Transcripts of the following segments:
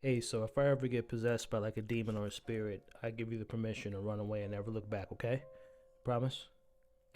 Hey, so if I ever get possessed by like a demon or a spirit, I give you the permission to run away and never look back, okay? Promise?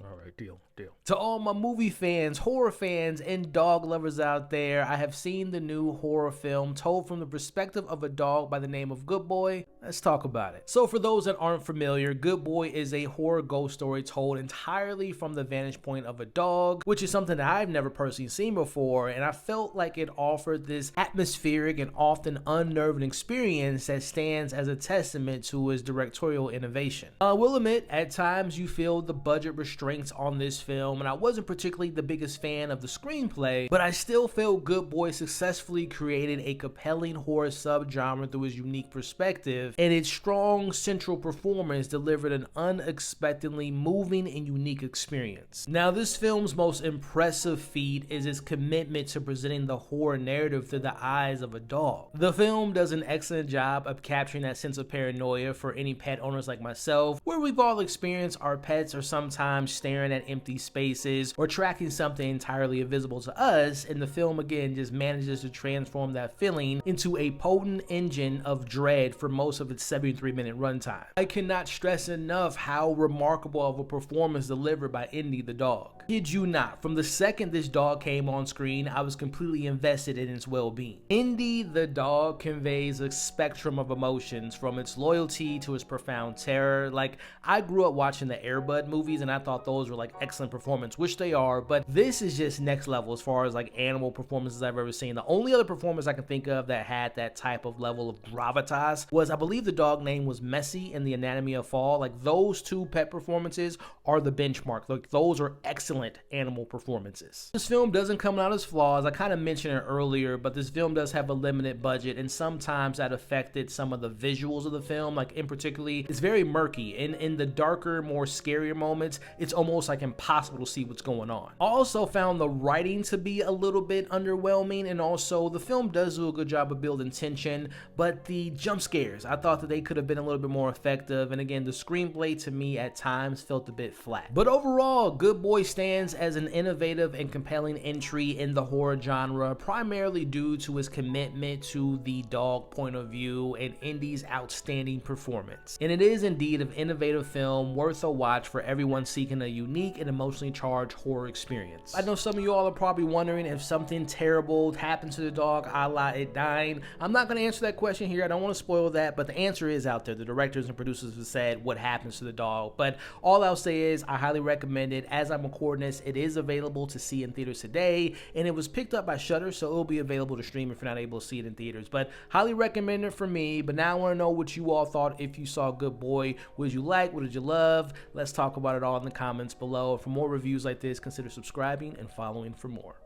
All right, deal. To all my movie fans, horror fans, and dog lovers out there, I have seen the new horror film told from the perspective of a dog by the name of Good Boy. Let's talk about it. So for those that aren't familiar, Good Boy is a horror ghost story told entirely from the vantage point of a dog, which is something that I've never personally seen before, and I felt like it offered this atmospheric and often unnerving experience that stands as a testament to his directorial innovation. I will admit, at times you feel the budget restraints on this film, and I wasn't particularly the biggest fan of the screenplay, but I still felt Good Boy successfully created a compelling horror subgenre through his unique perspective, and its strong central performance delivered an unexpectedly moving and unique experience. Now, this film's most impressive feat is its commitment to presenting the horror narrative through the eyes of a dog. The film does an excellent job of capturing that sense of paranoia for any pet owners like myself, where we've all experienced our pets are sometimes staring at empty spaces or tracking something entirely invisible to us, and the film again just manages to transform that feeling into a potent engine of dread for most of its 73-minute runtime. I cannot stress enough how remarkable of a performance delivered by Indy the dog. Kid you not, from the second this dog came on screen, I was completely invested in its well-being. Indy the dog conveys a spectrum of emotions, from its loyalty to its profound terror. Like, I grew up watching the Air Bud movies and I thought those were like excellent performance, which they are, but this is just next level as far as like animal performances I've ever seen. The only other performance I can think of that had that type of level of gravitas was, I believe the dog name was Messi in The Anatomy of Fall. Like, those two pet performances are the benchmark. Like, those are excellent animal performances. This film doesn't come out as flaws. I kind of mentioned it earlier, but this film does have a limited budget, and sometimes that affected some of the visuals of the film. Like, in particularly, it's very murky, and in the darker, more scarier moments, it's almost like impossible to see what's going on. I also found the writing to be a little bit underwhelming, and also the film does do a good job of building tension, but the jump scares, I thought that they could have been a little bit more effective, and again, the screenplay to me at times felt a bit flat. But overall, Good Boy stands as an innovative and compelling entry in the horror genre, primarily due to his commitment to the dog point of view and Indy's outstanding performance. And it is indeed an innovative film worth a watch for everyone seeking a unique and emotionally charged horror experience. I know some of you all are probably wondering if something terrible happened to the dog, a la it dying. I'm not going to answer that question here. I don't want to spoil that, but the answer is out there. The directors and producers have said what happens to the dog, but all I'll say is I highly recommend it. As I'm recording this, it is available to see in theaters today, and it was picked up by Shudder, so it'll be available to stream if you're not able to see it in theaters. But highly recommend it for me. But now I want to know what you all thought if you saw Good Boy. What did you like? What did you love? Let's talk about it all in the comments below. For more reviews like this, consider subscribing and following for more.